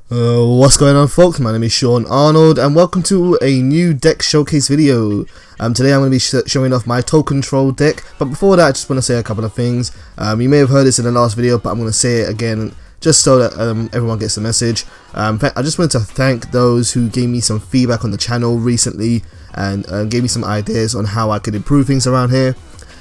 What's going on, folks? My name is Sean Arnold and welcome to a new deck showcase video. Today I'm going to be showing off my TOKONTROLL deck, but before that I just want to say a couple of things. You may have heard this in the last video, but I'm going to say it again just so that everyone gets the message. In fact, I just wanted to thank those who gave me some feedback on the channel recently and gave me some ideas on how I could improve things around here.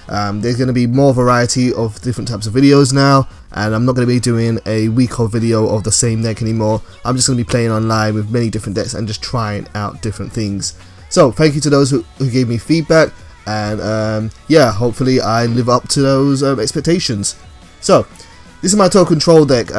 There's going to be more variety of different types of videos now, and I'm not going to be doing a week-old video of the same deck anymore. I'm just going to be playing online with many different decks and just trying out different things. So thank you to those who gave me feedback, and yeah, hopefully I live up to those expectations. So this is my TOKONTROLL deck.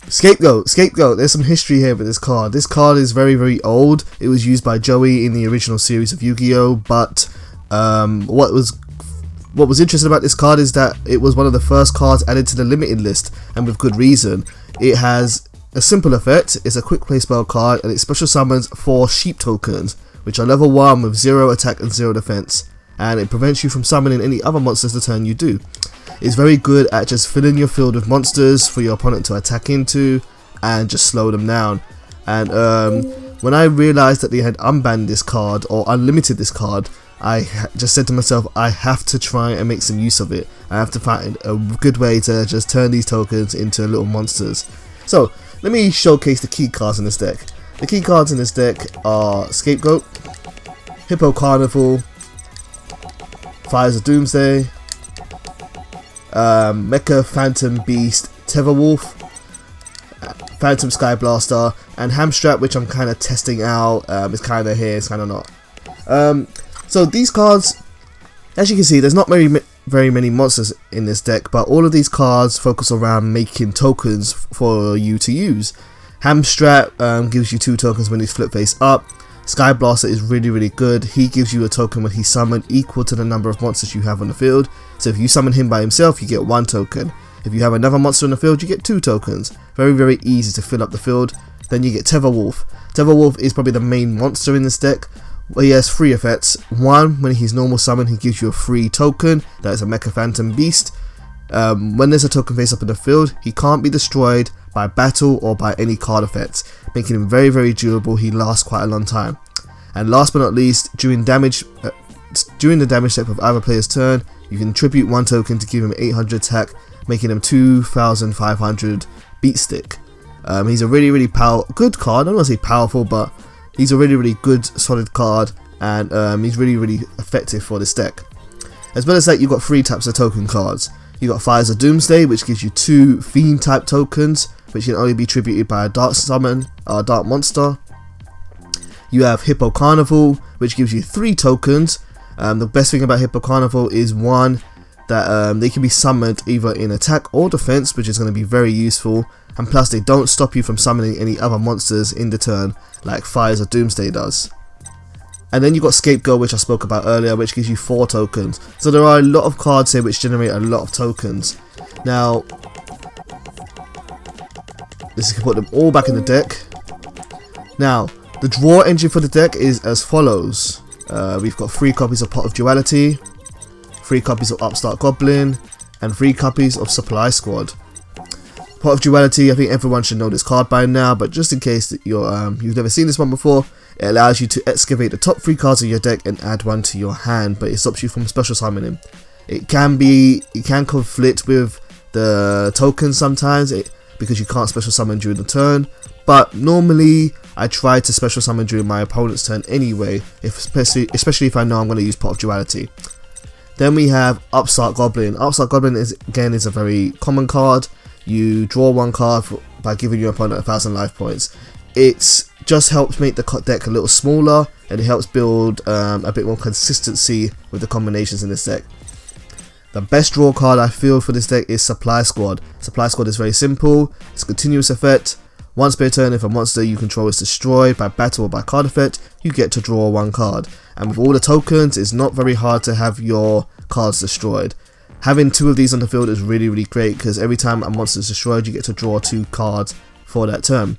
Scapegoat. There's some history here with this card. This card is very old. It was used by Joey in the original series of Yu-Gi-Oh, but what was interesting about this card is that it was one of the first cards added to the limited list, and with good reason. It has a simple effect. It's a quick play spell card, and it special summons 4 sheep tokens, which are level 1 with 0 attack and 0 defense, and it prevents you from summoning any other monsters the turn you do. It's very good at just filling your field with monsters for your opponent to attack into and just slow them down. And when I realized that they had unbanned this card or unlimited this card, I just said to myself, I have to try and make some use of it. I have to find a good way to just turn these tokens into little monsters. So let me showcase the key cards in this deck. The key cards in this deck are Scapegoat, Hippo Carnival, Fires of Doomsday, Mecha Phantom Beast, Tether Wolf, Phantom Sky Blaster, and Hamstrap, which I'm kind of testing out. It's kind of here, it's kind of not. So these cards, as you can see, there's not very many monsters in this deck, but all of these cards focus around making tokens for you to use. Hamstrap gives you 2 tokens when he's flip face up. Sky Blaster is really good. He gives you a token when he's summoned equal to the number of monsters you have on the field. So if you summon him by himself, you get 1 token. If you have another monster on the field, you get 2 tokens. Very easy to fill up the field. Then you get Tether Wolf. Tether Wolf is probably the main monster in this deck. Well, he has 3 effects. 1, when he's normal summon, he gives you a free token. That is a Mecha Phantom Beast. When there's a token face up in the field, he can't be destroyed by battle or by any card effects, making him very durable. He lasts quite a long time. And last but not least, during the damage step of either player's turn, you can tribute 1 token to give him 800 attack, making him 2500 beat stick. He's a really good card. I don't want to say powerful, but he's a really good solid card, and he's really effective for this deck. As well as that, you've got 3 types of token cards. You've got Fires of Doomsday, which gives you 2 Fiend type tokens, which can only be tributed by a dark summon or a dark monster. You have Hippo Carnival, which gives you 3 tokens. The best thing about Hippo Carnival is 1, that they can be summoned either in attack or defense, which is going to be very useful, and plus they don't stop you from summoning any other monsters in the turn like Fires of Doomsday does. And then you've got Scapegoat, which I spoke about earlier, which gives you 4 tokens. So there are a lot of cards here which generate a lot of tokens. Now this can put them all back in the deck. Now the draw engine for the deck is as follows. We've got 3 copies of Pot of Duality, 3 copies of Upstart Goblin, and 3 copies of Supply Squad. Pot of Duality, I think everyone should know this card by now, but just in case that you've never seen this one before, it allows you to excavate the top 3 cards of your deck and add 1 to your hand, but it stops you from special summoning. It can conflict with the tokens sometimes, because you can't special summon during the turn, but normally I try to special summon during my opponent's turn anyway, especially if I know I'm going to use Pot of Duality. Then we have Upstart Goblin. Upstart Goblin is a very common card. You draw 1 card by giving your opponent 1000 life points. It just helps make the deck a little smaller, and it helps build a bit more consistency with the combinations in this deck. The best draw card I feel for this deck is Supply Squad. Supply Squad is very simple. It's a continuous effect. Once per turn, if a monster you control is destroyed by battle or by card effect, you get to draw 1 card. And with all the tokens, it's not very hard to have your cards destroyed. Having 2 of these on the field is really great, because every time a monster is destroyed, you get to draw 2 cards for that turn.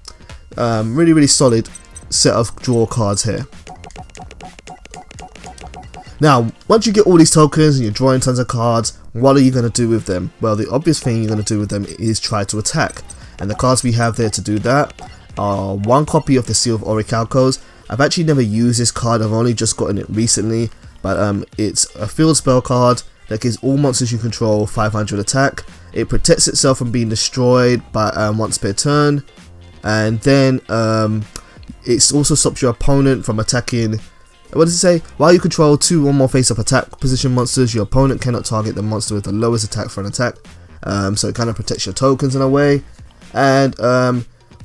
Really solid set of draw cards here. Now, once you get all these tokens and you're drawing tons of cards, what are you going to do with them? Well, the obvious thing you're going to do with them is try to attack. and the cards we have there to do that are one copy of the Seal of Orichalcos. I've actually never used this card, I've only just gotten it recently, but it's a field spell card that gives all monsters you control 500 attack. It protects itself from being destroyed by once per turn, and then it also stops your opponent from attacking. What does it say? While you control 2 or more face-up attack position monsters, your opponent cannot target the monster with the lowest attack for an attack. So it kind of protects your tokens in a way. And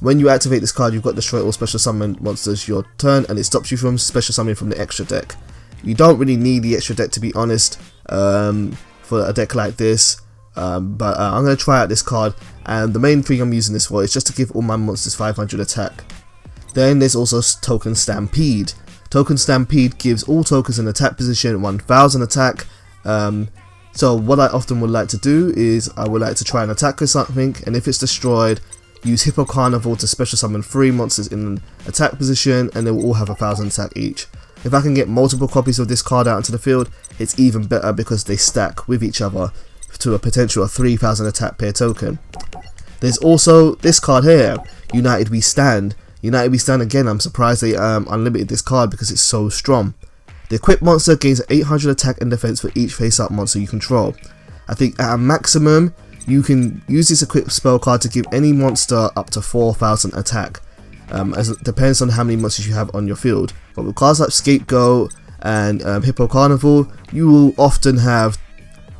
when you activate this card, you've got destroy all special summon monsters your turn, and it stops you from special summoning from the extra deck. You don't really need the extra deck, to be honest, for a deck like this. But I'm going to try out this card, and the main thing I'm using this for is just to give all my monsters 500 attack. Then there's also Token Stampede. Token Stampede gives all tokens in attack position 1000 attack. So what I often would like to do is I would like to try and attack with something, and if it's destroyed, use Hippo Carnival to special summon 3 monsters in an attack position, and they will all have 1000 attack each. If I can get multiple copies of this card out into the field, it's even better because they stack with each other to a potential of 3000 attack per token. There's also this card here, United We Stand. United We Stand, again, I'm surprised they unlimited this card because it's so strong. The equipped monster gains 800 attack and defense for each face-up monster you control. I think at a maximum, you can use this equipped spell card to give any monster up to 4000 attack. As it depends on how many monsters you have on your field. But with cards like Scapegoat and Hippo Carnival, you will often have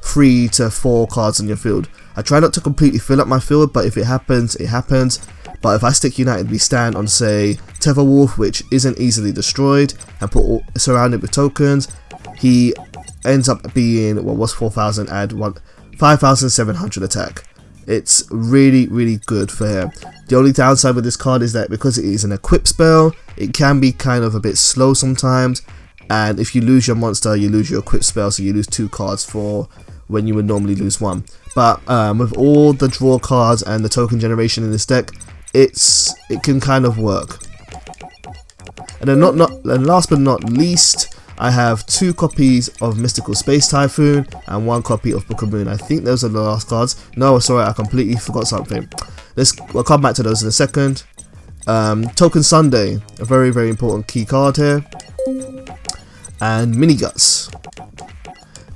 3 to 4 cards on your field. I try not to completely fill up my field, but if it happens, it happens. But if I stick United We Stand on, say, Tetherwolf, which isn't easily destroyed, and surround it with tokens, he ends up being, what was 4000, add 5700 attack. It's really, really good for him. The only downside with this card is that because it is an equip spell, it can be kind of a bit slow sometimes, and if you lose your monster, you lose your equip spell, so you lose 2 cards for when you would normally lose 1. But with all the draw cards and the token generation in this deck, it can kind of work. And then and last but not least, I have 2 copies of Mystical Space Typhoon and 1 copy of Book of Moon. I think those are the last cards. No, sorry, I completely forgot something. We'll come back to those in a second. Token Sunday, a very, very important key card here. And Mini Guts.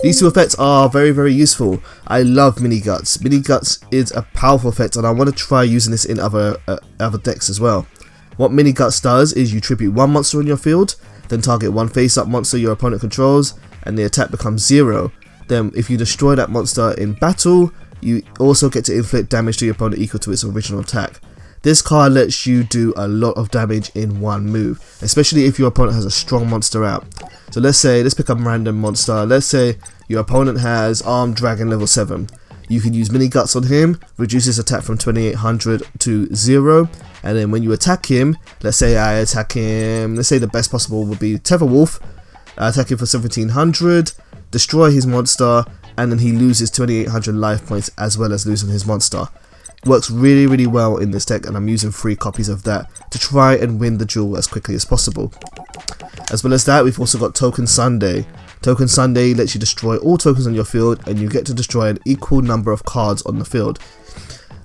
These 2 effects are very, very useful. I love Mini Guts. Mini Guts is a powerful effect, and I want to try using this in other decks as well. What Mini Guts does is you tribute 1 monster on your field, then target 1 face-up monster your opponent controls, and the attack becomes 0. Then if you destroy that monster in battle, you also get to inflict damage to your opponent equal to its original attack. This card lets you do a lot of damage in 1 move, especially if your opponent has a strong monster out. So let's pick a random monster. Let's say your opponent has Armed Dragon level 7. You can use Mini Guts on him, reduce his attack from 2800 to 0, and then when you attack him, let's say I attack him, let's say the best possible would be Tetherwolf, attack him for 1700, destroy his monster, and then he loses 2800 life points as well as losing his monster. It works really, really well in this deck, and I'm using 3 copies of that to try and win the duel as quickly as possible. As well as that, we've also got Token Sunday. Token Sunday lets you destroy all tokens on your field, and you get to destroy an equal number of cards on the field.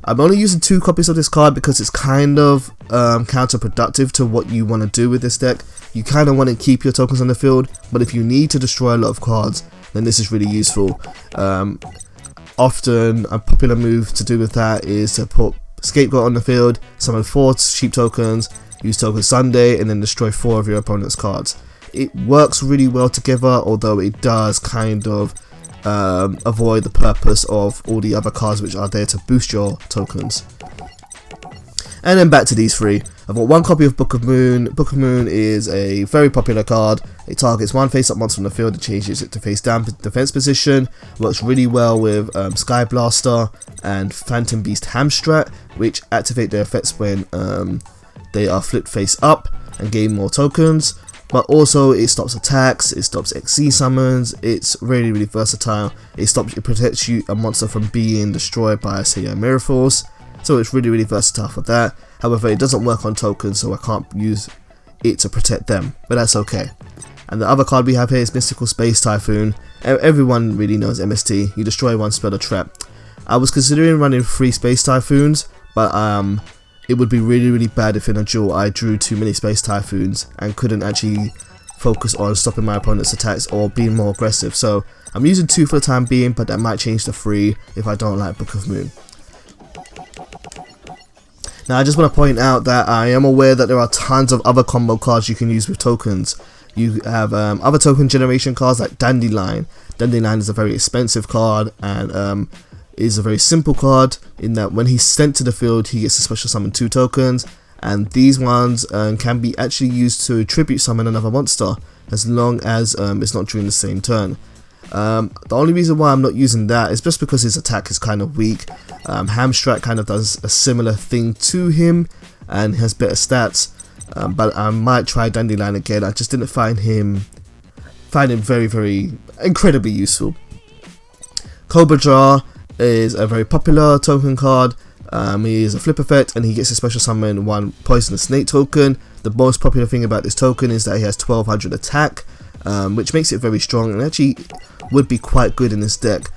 I'm only using 2 copies of this card because it's kind of counterproductive to what you want to do with this deck. You kind of want to keep your tokens on the field, but if you need to destroy a lot of cards, then this is really useful. Often a popular move to do with that is to put Scapegoat on the field, summon 4 sheep tokens, use Token Sunday, and then destroy 4 of your opponent's cards. It works really well together, although it does kind of avoid the purpose of all the other cards which are there to boost your tokens. And then back to these 3. I've got 1 copy of Book of Moon. Book of Moon is a very popular card. It targets 1 face-up monster on the field and changes it to face-down defense position. Works really well with Sky Blaster and Phantom Beast Hamstrat, which activate their effects when they are flipped face up and gain more tokens. But also it stops attacks, it stops XC summons, it's really, really versatile. It protects a monster from being destroyed by, say, a Mirror Force. So it's really, really versatile for that. However, it doesn't work on tokens, so I can't use it to protect them, but that's okay. And the other card we have here is Mystical Space Typhoon. Everyone really knows MST. You destroy 1 spell or trap. I was considering running 3 Space Typhoons, but it would be really bad if in a duel I drew too many Space Typhoons and couldn't actually focus on stopping my opponent's attacks or being more aggressive. So I'm using 2 for the time being, but that might change to 3 if I don't like Book of Moon. Now I just want to point out that I am aware that there are tons of other combo cards you can use with tokens. You have other token generation cards like Dandelion. Dandelion is a very expensive card and is a very simple card in that when he's sent to the field he gets to special summon 2 tokens, and these ones can be actually used to tribute summon another monster as long as it's not during the same turn. The only reason why I'm not using that is just because his attack is kind of weak. Hamstrat kind of does a similar thing to him and has better stats, but I might try Dandelion again. I just didn't find him very incredibly useful. Cobra Jar is a very popular token card. He is a flip effect and he gets a special summon 1 poisonous snake token. The most popular thing about this token is that he has 1200 attack, which makes it very strong and actually would be quite good in this deck.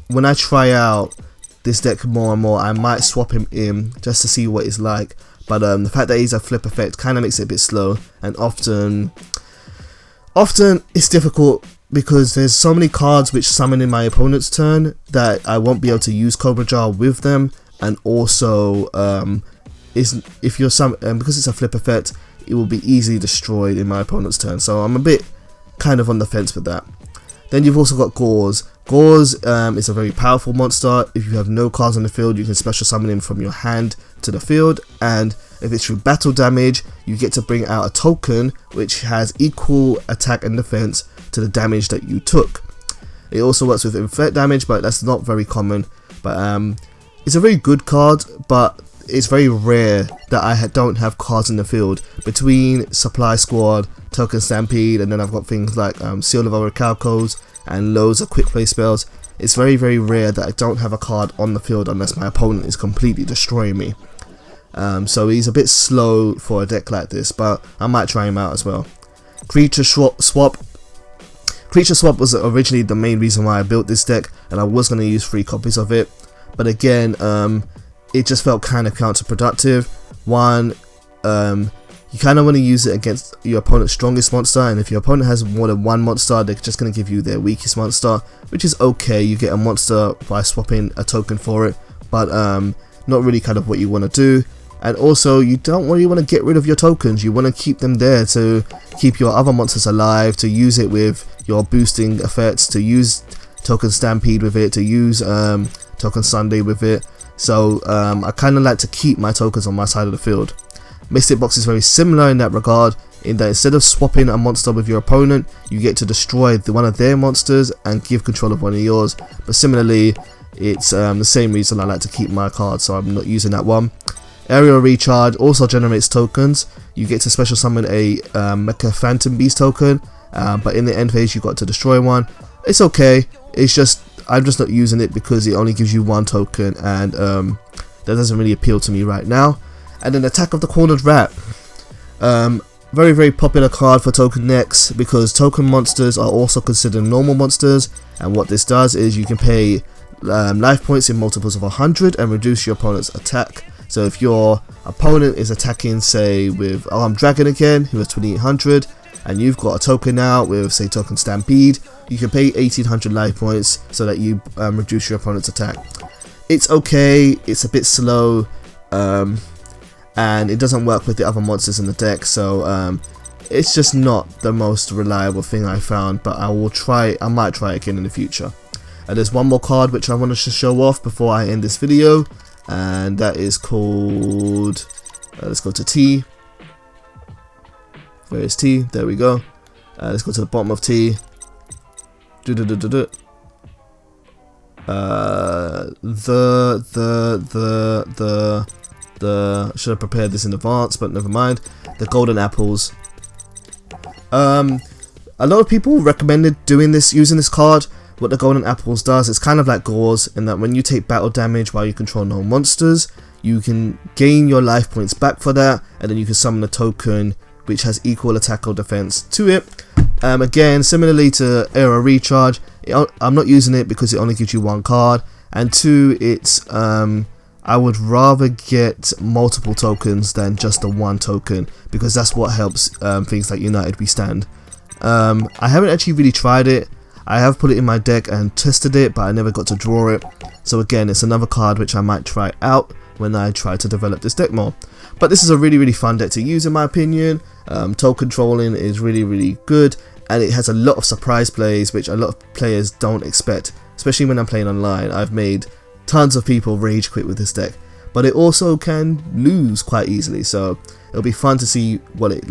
When I try out this deck more and more, I might swap him in just to see what it's like, but the fact that he's a flip effect kind of makes it a bit slow, and often it's difficult because there's so many cards which summon in my opponent's turn that I won't be able to use Cobra Jar with them, and also because it's a flip effect, it will be easily destroyed in my opponent's turn, so I'm a bit kind of on the fence with that. Then you've also got Gauze. Gauze is a very powerful monster. If you have no cards on the field, you can special summon him from your hand to the field, and if it's through battle damage, you get to bring out a token which has equal attack and defense to the damage that you took. It also works with inflict damage, but that's not very common. But it's a very good card, but it's very rare that I don't have cards in the field. Between Supply Squad, Token Stampede, and then I've got things like Seal of Orichalcos and loads of quick play spells. It's very rare that I don't have a card on the field unless my opponent is completely destroying me. So he's a bit slow for a deck like this, but I might try him out as well. Creature Swap. Creature Swap was originally the main reason why I built this deck, and I was going to use 3 copies of it, but again it just felt kind of counterproductive. One, you kind of want to use it against your opponent's strongest monster, and if your opponent has more than 1 monster, they're just going to give you their weakest monster, which is okay. You get a monster by swapping a token for it, but not really kind of what you want to do. And also, you don't really want to get rid of your tokens. You want to keep them there to keep your other monsters alive, to use it with your boosting effects, to use Token Stampede with it, to use Token Sunday with it. So I kind of like to keep my tokens on my side of the field. Mystic Box is very similar in that regard, in that instead of swapping a monster with your opponent, you get to destroy one of their monsters and give control of one of yours. But similarly, it's the same reason I like to keep my cards, so I'm not using that one. Aerial Recharge also generates tokens. You get to special summon a Mecha Phantom Beast token, but in the end phase you got to destroy one. It's okay, it's just I'm just not using it because it only gives you 1 token, and that doesn't really appeal to me right now. And then Attack of the Cornered Rat. Very popular card for token decks because token monsters are also considered normal monsters, and what this does is you can pay life points in multiples of 100 and reduce your opponent's attack. So if your opponent is attacking, say with Armed Dragon again, who has 2800, and you've got a token out with, say, Token Stampede, you can pay 1800 life points so that you reduce your opponent's attack. It's okay, it's a bit slow, and it doesn't work with the other monsters in the deck, so it's just not the most reliable thing I found, but I might try it again in the future. And there's one more card which I wanted to show off before I end this video, and that is called, let's go to T. Where is T? There we go. Let's go to the bottom of T. Should have prepared this in advance, but never mind. The Golden Apples. A lot of people recommended using this card. What the Golden Apples does, it's kind of like Gauze in that when you take battle damage while you control no monsters, you can gain your life points back for that, and then you can summon a token which has equal attack or defense to it. Again, similarly to Aerial Recharge, I'm not using it because it only gives you 1 card, and 2, it's I would rather get multiple tokens than just the one token, because that's what helps things like United We Stand. I haven't actually really tried it. I have put it in my deck and tested it, but I never got to draw it. So again, it's another card which I might try out when I try to develop this deck more. But this is a really fun deck to use in my opinion. Token trolling is really good, and it has a lot of surprise plays which a lot of players don't expect, especially when I'm playing online. I've made tons of people rage quit with this deck, but it also can lose quite easily, so it'll be fun to see what it's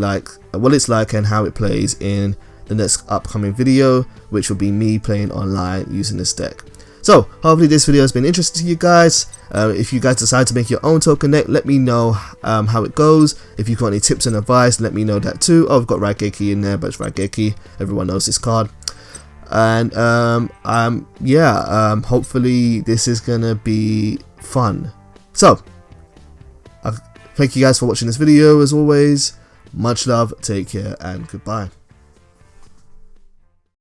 like and how it plays in the next upcoming video, which will be me playing online using this deck. So hopefully this video has been interesting to you guys. If you guys decide to make your own token deck, let me know how it goes. If you've got any tips and advice, let me know that too. Oh, I've got Raigeki in there, but it's Raigeki, everyone knows this card. And hopefully this is gonna be fun. So thank you guys for watching this video. As always, much love, take care, and goodbye.